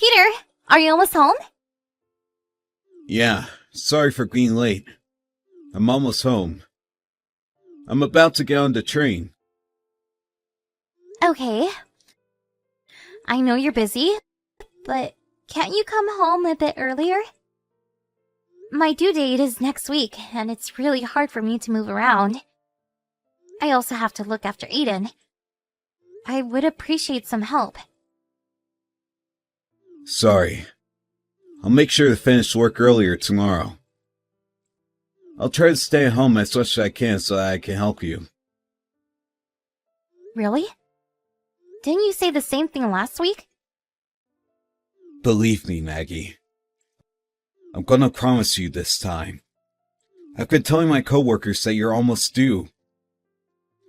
Peter, are you almost home? Yeah, sorry for being late. I'm almost home. I'm about to get on the train. Okay. I know you're busy, but can't you come home a bit earlier? My due date is next week, and it's really hard for me to move around. I also have to look after Aiden. I would appreciate some help. Sorry. I'll make sure to finish work earlier tomorrow. I'll try to stay at home as much as I can so that I can help you. Really? Didn't you say the same thing last week? Believe me, Maggie. I'm gonna promise you this time. I've been telling my coworkers that you're almost due.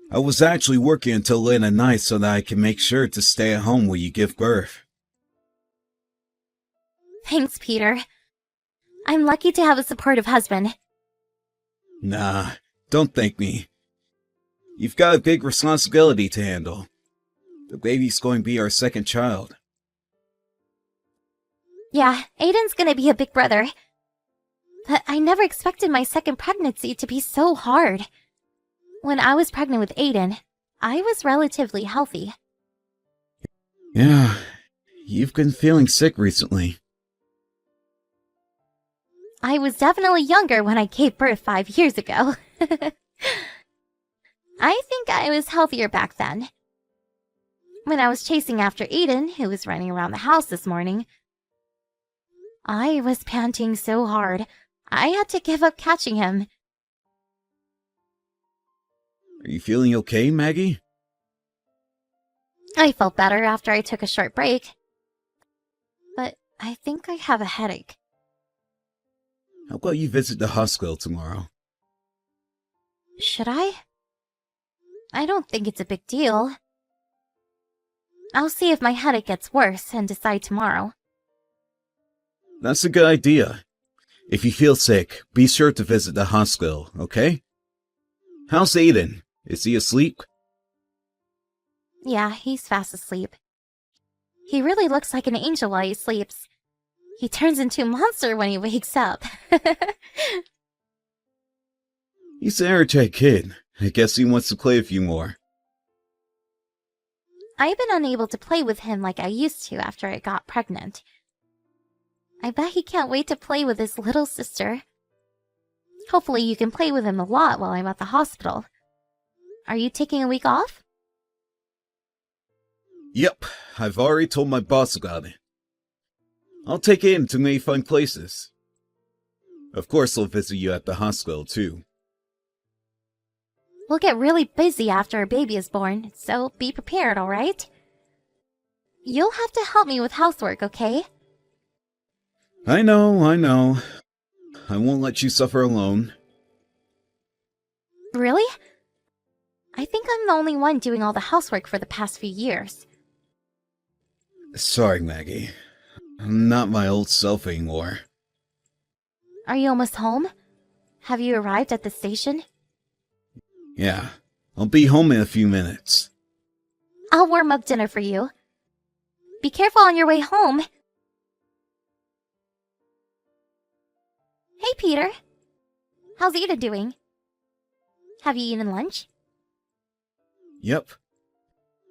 I was actually working until late at night so that I can make sure to stay at home when you give birth. Thanks, Peter. I'm lucky to have a supportive husband. Nah, don't thank me. You've got a big responsibility to handle. The baby's going to be our second child. Yeah, Aiden's gonna be a big brother. But I never expected my second pregnancy to be so hard. When I was pregnant with Aiden, I was relatively healthy. Yeah, you've been feeling sick recently. I was definitely younger when I gave birth 5 years ago. I think I was healthier back then. When I was chasing after Aiden, who was running around the house this morning, I was panting so hard, I had to give up catching him. Are you feeling okay, Maggie? I felt better after I took a short break. But I think I have a headache. How about you visit the hospital tomorrow? Should I? I don't think it's a big deal. I'll see if my headache gets worse and decide tomorrow. That's a good idea. If you feel sick, be sure to visit the hospital, okay? How's Aiden? Is he asleep? Yeah, he's fast asleep. He really looks like an angel while he sleeps. He turns into a monster when he wakes up. He's an energetic kid. I guess he wants to play a few more. I've been unable to play with him like I used to after I got pregnant. I bet he can't wait to play with his little sister. Hopefully you can play with him a lot while I'm at the hospital. Are you taking a week off? Yep, I've already told my boss about it. I'll take Aiden to many fun places. Of course I'll visit you at the hospital too. We'll get really busy after a baby is born, so be prepared, alright? You'll have to help me with housework, okay? I know. I won't let you suffer alone. Really? I think I'm the only one doing all the housework for the past few years. Sorry, Maggie. I'm not my old self anymore. Are you almost home? Have you arrived at the station? Yeah, I'll be home in a few minutes. I'll warm up dinner for you. Be careful on your way home. Hey, Peter. How's Aiden doing? Have you eaten lunch? Yep.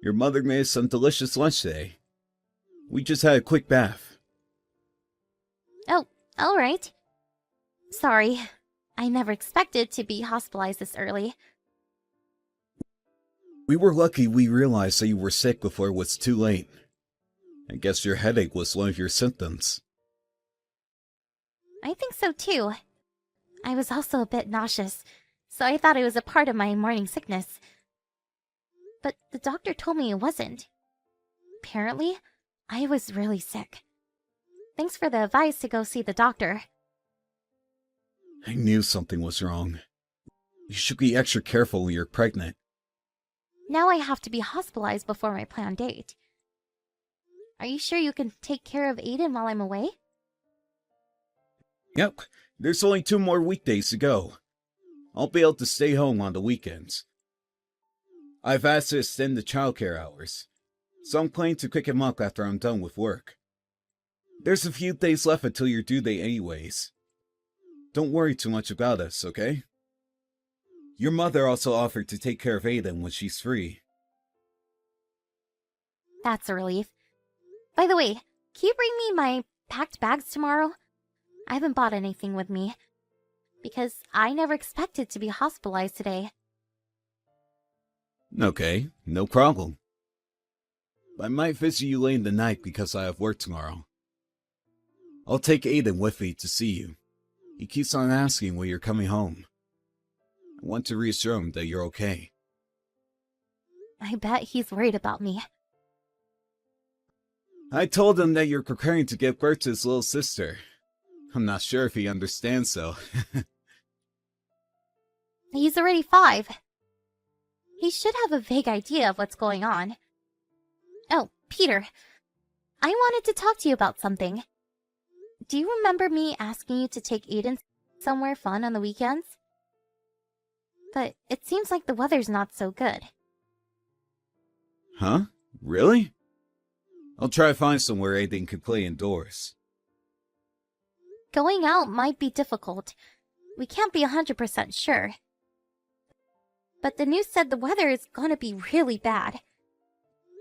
Your mother made us some delicious lunch today. We just had a quick bath. Oh, alright. Sorry, I never expected to be hospitalized this early. We were lucky we realized that you were sick before it was too late. I guess your headache was one of your symptoms. I think so too. I was also a bit nauseous, so I thought it was a part of my morning sickness. But the doctor told me it wasn't. Apparently, I was really sick. Thanks for the advice to go see the doctor. I knew something was wrong. You should be extra careful when you're pregnant. Now I have to be hospitalized before my planned date. Are you sure you can take care of Aiden while I'm away? Yep, there's only 2 more weekdays to go. I'll be able to stay home on the weekends. I've asked to extend the childcare hours, so I'm planning to pick him up after I'm done with work. There's a few days left until your due date anyways. Don't worry too much about us, okay? Your mother also offered to take care of Aiden when she's free. That's a relief. By the way, can you bring me my packed bags tomorrow? I haven't bought anything with me, because I never expected to be hospitalized today. Okay, no problem. I might visit you late in the night because I have work tomorrow. I'll take Aiden with me to see you. He keeps on asking when you're coming home. I want to reassure him that you're okay. I bet he's worried about me. I told him that you're preparing to give birth to his little sister. I'm not sure if he understands though. He's already 5. He should have a vague idea of what's going on. Oh, Peter. I wanted to talk to you about something. Do you remember me asking you to take Aiden somewhere fun on the weekends? But it seems like the weather's not so good. Huh? Really? I'll try to find somewhere Aiden can play indoors. Going out might be difficult. We can't be 100% sure. But the news said the weather is gonna be really bad.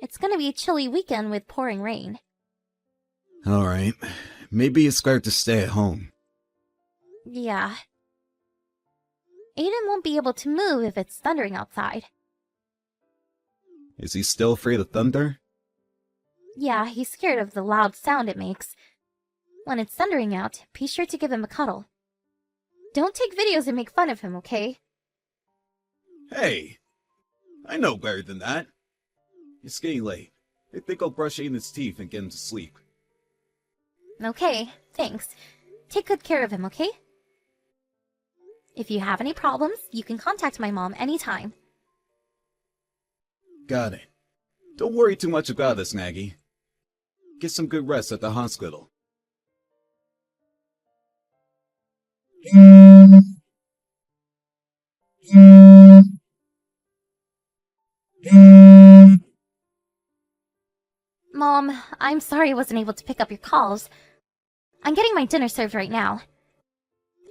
It's gonna be a chilly weekend with pouring rain. Alright, maybe it's better to stay at home. Yeah. Aiden won't be able to move if it's thundering outside. Is he still afraid of thunder? Yeah, he's scared of the loud sound it makes. When it's thundering out, be sure to give him a cuddle. Don't take videos and make fun of him, okay? Hey! I know better than that. It's getting late. I think I'll brush Aiden's teeth and get him to sleep. Okay, thanks. Take good care of him, okay? If you have any problems, you can contact my mom anytime. Got it. Don't worry too much about us, Maggie. Get some good rest at the hospital. Mom, I'm sorry I wasn't able to pick up your calls. I'm getting my dinner served right now.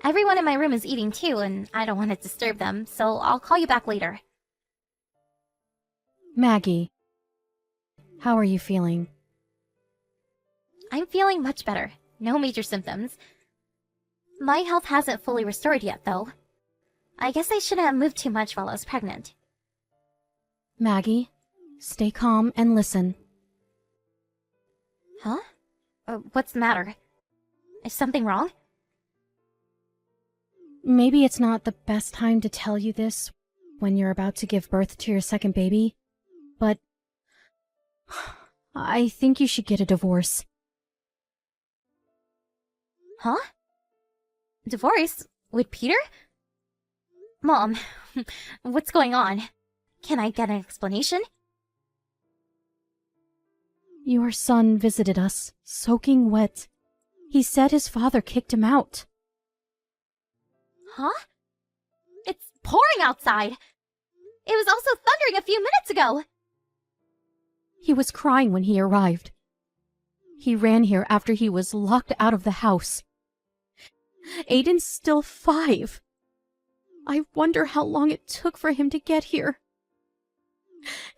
Everyone in my room is eating too, and I don't want to disturb them, so I'll call you back later. Maggie, how are you feeling? I'm feeling much better. No major symptoms. My health hasn't fully restored yet, though. I guess I shouldn't have moved too much while I was pregnant. Maggie, stay calm and listen. Huh? What's the matter? Is something wrong? Maybe it's not the best time to tell you this when you're about to give birth to your second baby, but I think you should get a divorce. Huh? Divorce? With Peter? Mom, what's going on? Can I get an explanation? Your son visited us, soaking wet. He said his father kicked him out. Huh? It's pouring outside! It was also thundering a few minutes ago! He was crying when he arrived. He ran here after he was locked out of the house. Aiden's still 5. I wonder how long it took for him to get here.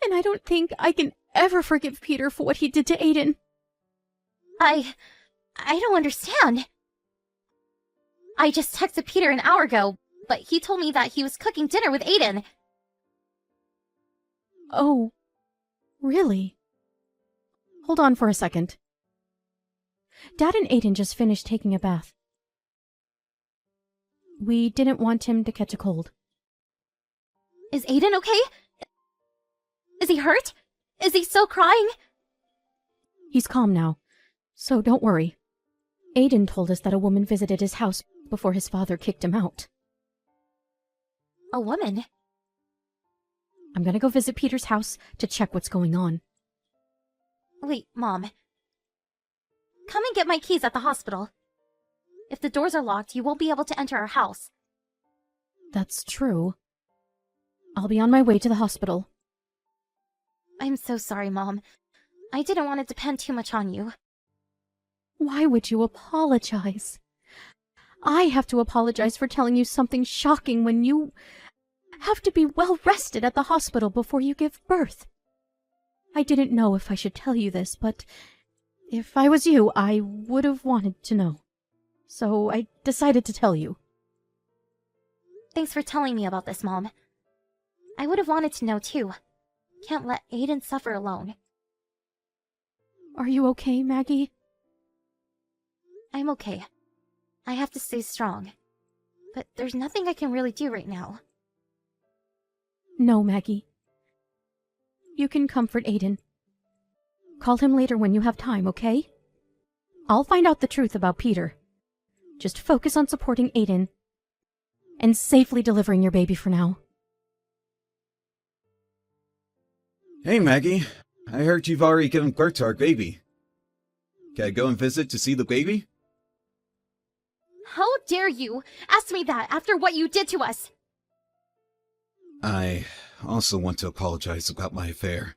And I don't think I can ever forgive Peter for what he did to Aiden. I don't understand. I just texted Peter an hour ago, but he told me that he was cooking dinner with Aiden. Oh, really? Hold on for a second. Dad and Aiden just finished taking a bath. We didn't want him to catch a cold. Is Aiden okay? Is he hurt? Is he still crying? He's calm now, so don't worry. Aiden told us that a woman visited his house before his father kicked him out. A woman? I'm gonna go visit Peter's house to check what's going on. Wait, Mom. Come and get my keys at the hospital. If the doors are locked, you won't be able to enter our house. That's true. I'll be on my way to the hospital. I'm so sorry, Mom. I didn't want to depend too much on you. Why would you apologize? I have to apologize for telling you something shocking when you have to be well rested at the hospital before you give birth. I didn't know if I should tell you this, but if I was you, I would have wanted to know. So I decided to tell you. Thanks for telling me about this, Mom. I would have wanted to know too. Can't let Aiden suffer alone. Are you okay, Maggie? I'm okay. I have to stay strong. But there's nothing I can really do right now. No, Maggie. You can comfort Aiden. Call him later when you have time, okay? I'll find out the truth about Peter. Just focus on supporting Aiden and safely delivering your baby for now. Hey, Maggie. I heard you've already given birth to our baby. Can I go and visit to see the baby? How dare you ask me that after what you did to us? I also want to apologize about my affair.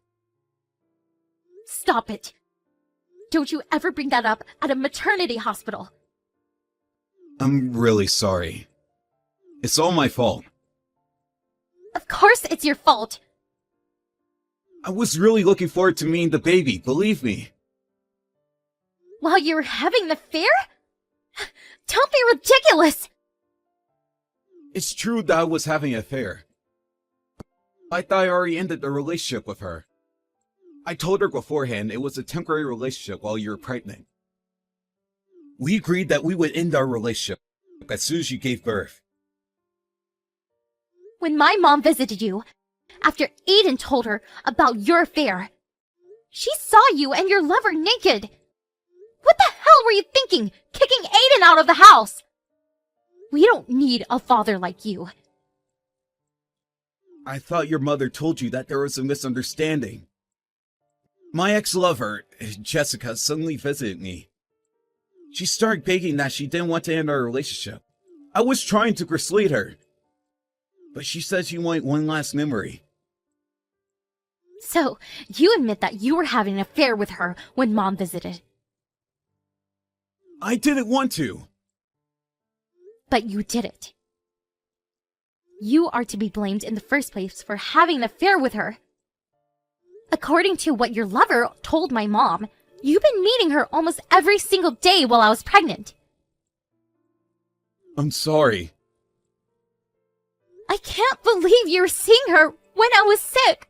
Stop it. Don't you ever bring that up at a maternity hospital. I'm really sorry. It's all my fault. Of course it's your fault. I was really looking forward to meeting the baby, believe me. While you were having the affair? Don't be ridiculous! It's true that I was having an affair. I thought I already ended the relationship with her. I told her beforehand it was a temporary relationship while you were pregnant. We agreed that we would end our relationship as soon as you gave birth. When my mom visited you, after Aiden told her about your affair, she saw you and your lover naked. What the hell were you thinking, kicking Aiden out of the house? We don't need a father like you. I thought your mother told you that there was a misunderstanding. My ex-lover, Jessica, suddenly visited me. She started begging that she didn't want to end our relationship. I was trying to persuade her, but she said she wanted one last memory. So, you admit that you were having an affair with her when Mom visited. I didn't want to. But you did it. You are to be blamed in the first place for having an affair with her. According to what your lover told my mom, you've been meeting her almost every single day while I was pregnant. I'm sorry. I can't believe you were seeing her when I was sick.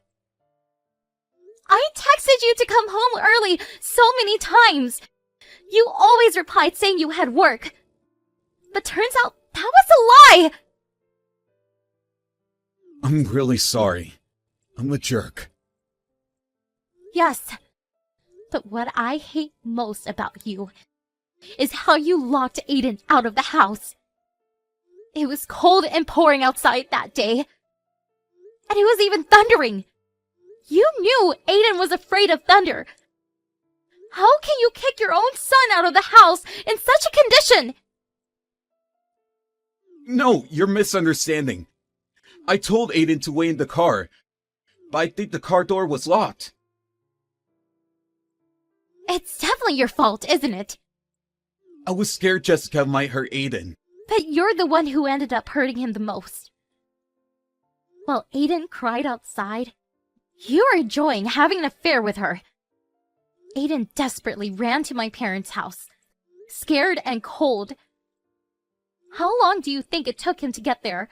I texted you to come home early so many times. You always replied saying you had work. But turns out that was a lie! I'm really sorry. I'm a jerk. Yes. But what I hate most about you is how you locked Aiden out of the house. It was cold and pouring outside that day. And it was even thundering. You knew Aiden was afraid of thunder. How can you kick your own son out of the house in such a condition? No, you're misunderstanding. I told Aiden to wait in the car, but I think the car door was locked. It's definitely your fault, isn't it? I was scared Jessica might hurt Aiden. But you're the one who ended up hurting him the most. While Aiden cried outside, you were enjoying having an affair with her. Aiden desperately ran to my parents' house, scared and cold. How long do you think it took him to get there?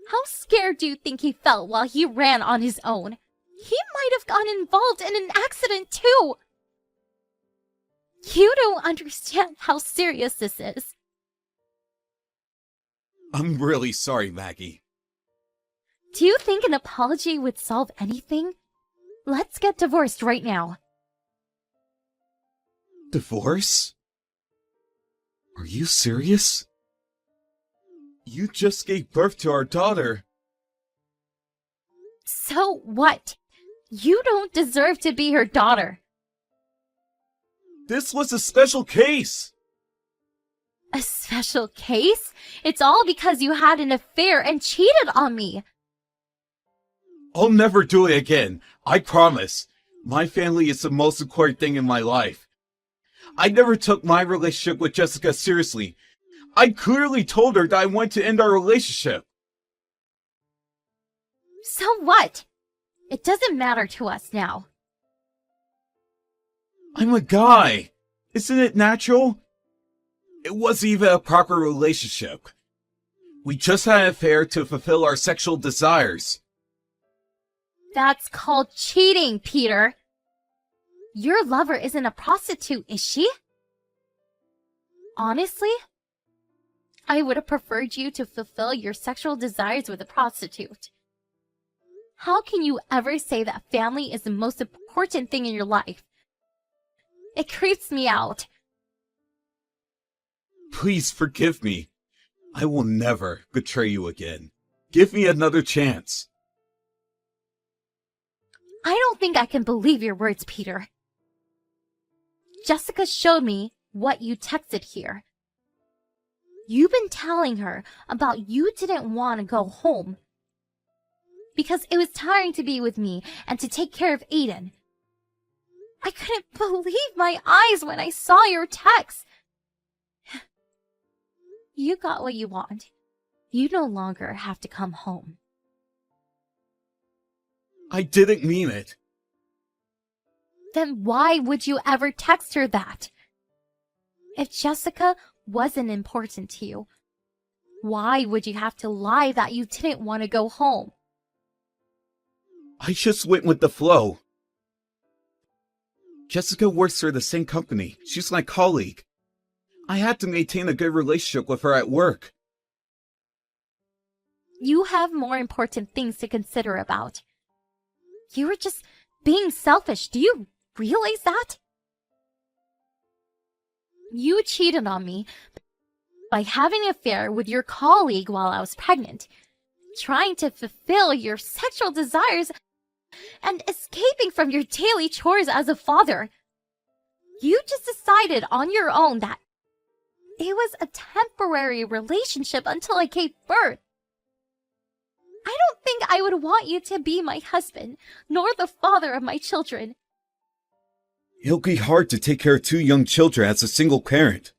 How scared do you think he felt while he ran on his own? He might have gotten involved in an accident too. You don't understand how serious this is. I'm really sorry, Maggie. Do you think an apology would solve anything? Let's get divorced right now. Divorce? Are you serious? You just gave birth to our daughter. So what? You don't deserve to be her daughter. This was a special case. A special case? It's all because you had an affair and cheated on me. I'll never do it again. I promise. My family is the most important thing in my life. I never took my relationship with Jessica seriously. I clearly told her that I wanted to end our relationship. So what? It doesn't matter to us now. I'm a guy. Isn't it natural? It wasn't even a proper relationship. We just had an affair to fulfill our sexual desires. That's called cheating, Peter. Your lover isn't a prostitute, is she? Honestly, I would have preferred you to fulfill your sexual desires with a prostitute. How can you ever say that family is the most important thing in your life? It creeps me out. Please forgive me. I will never betray you again. Give me another chance. I don't think I can believe your words, Peter. Jessica showed me what you texted here. You've been telling her about you didn't want to go home because it was tiring to be with me and to take care of Aiden. I couldn't believe my eyes when I saw your text. You got what you want. You no longer have to come home. I didn't mean it. Then why would you ever text her that? If Jessica wasn't important to you, why would you have to lie that you didn't want to go home? I just went with the flow. Jessica works for the same company. She's my colleague. I had to maintain a good relationship with her at work. You have more important things to consider about. You were just being selfish. Do you realize that? You cheated on me by having an affair with your colleague while I was pregnant, trying to fulfill your sexual desires, and escaping from your daily chores as a father. You just decided on your own that it was a temporary relationship until I gave birth. I don't think I would want you to be my husband, nor the father of my children. It'll be hard to take care of 2 young children as a single parent.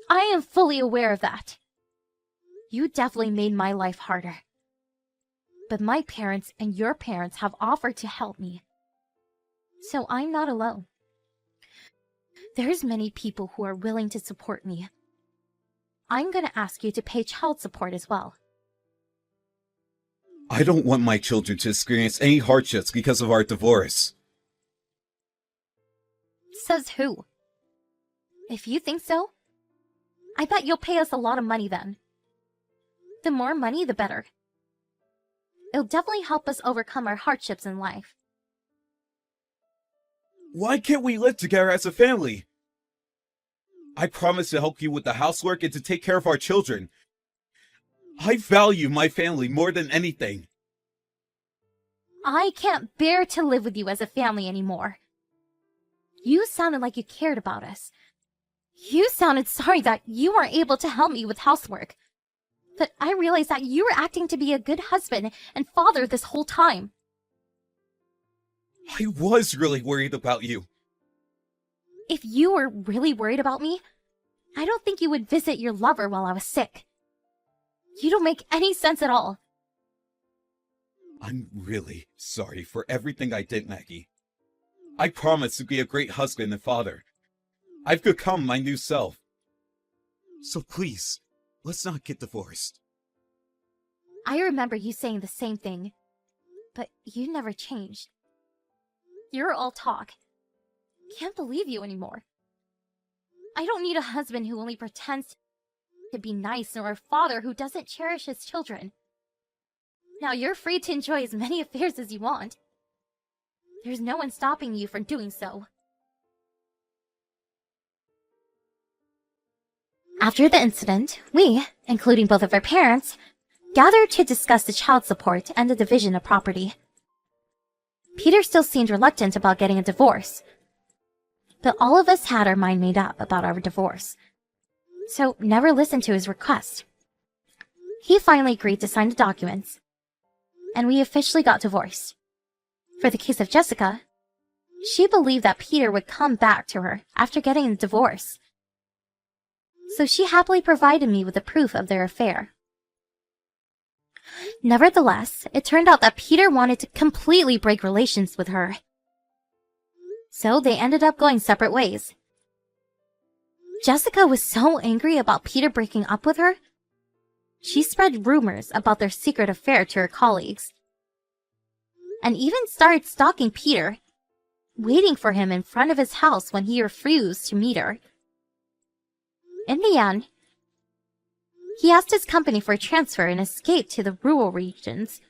I am fully aware of that. You definitely made my life harder. But my parents and your parents have offered to help me. So I'm not alone. There's many people who are willing to support me. I'm gonna ask you to pay child support as well. I don't want my children to experience any hardships because of our divorce. Says who? If you think so, I bet you'll pay us a lot of money then. The more money, the better. It'll definitely help us overcome our hardships in life. Why can't we live together as a family? I promise to help you with the housework and to take care of our children. I value my family more than anything. I can't bear to live with you as a family anymore. You sounded like you cared about us. You sounded sorry that you weren't able to help me with housework. But I realized that you were acting to be a good husband and father this whole time. I was really worried about you. If you were really worried about me, I don't think you would visit your lover while I was sick. You don't make any sense at all. I'm really sorry for everything I did, Maggie. I promise to be a great husband and father. I've become my new self. So please, let's not get divorced. I remember you saying the same thing, but you never changed. You're all talk. Can't believe you anymore. I don't need a husband who only pretends to be nice, nor a father who doesn't cherish his children. Now you're free to enjoy as many affairs as you want. There's no one stopping you from doing so. After the incident, we, including both of our parents, gathered to discuss the child support and the division of property. Peter still seemed reluctant about getting a divorce, but all of us had our mind made up about our divorce, so never listened to his request. He finally agreed to sign the documents, and we officially got divorced. For the case of Jessica, She believed that Peter would come back to her after getting a divorce. So she happily provided me with the proof of their affair. Nevertheless, it turned out that Peter wanted to completely break relations with her. So they ended up going separate ways. Jessica was so angry about Peter breaking up with her, she spread rumors about their secret affair to her colleagues, and even started stalking Peter, waiting for him in front of his house when he refused to meet her. In the end, he asked his company for a transfer and escaped to the rural regions.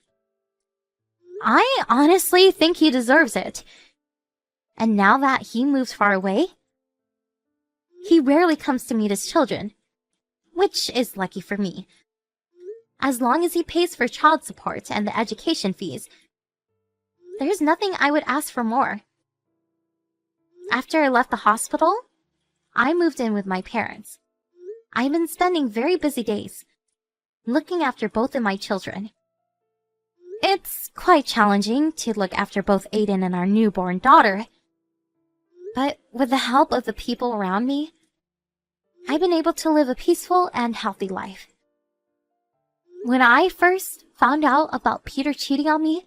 I honestly think he deserves it. And now that he moves far away, he rarely comes to meet his children, which is lucky for me. As long as he pays for child support and the education fees, there's nothing I would ask for more. After I left the hospital, I moved in with my parents. I've been spending very busy days, looking after both of my children. It's quite challenging to look after both Aiden and our newborn daughter, but with the help of the people around me, I've been able to live a peaceful and healthy life. When I first found out about Peter cheating on me,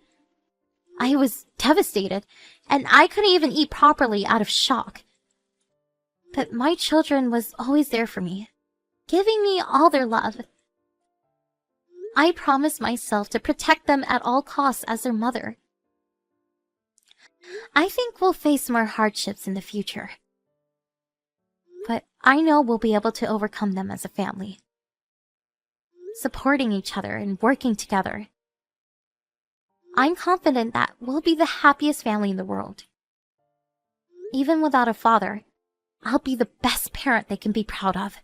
I was devastated, and I couldn't even eat properly out of shock. But my children was always there for me, giving me all their love. I promised myself to protect them at all costs as their mother. I think we'll face more hardships in the future, but I know we'll be able to overcome them as a family, supporting each other and working together. I'm confident that we'll be the happiest family in the world. Even without a father, I'll be the best parent they can be proud of.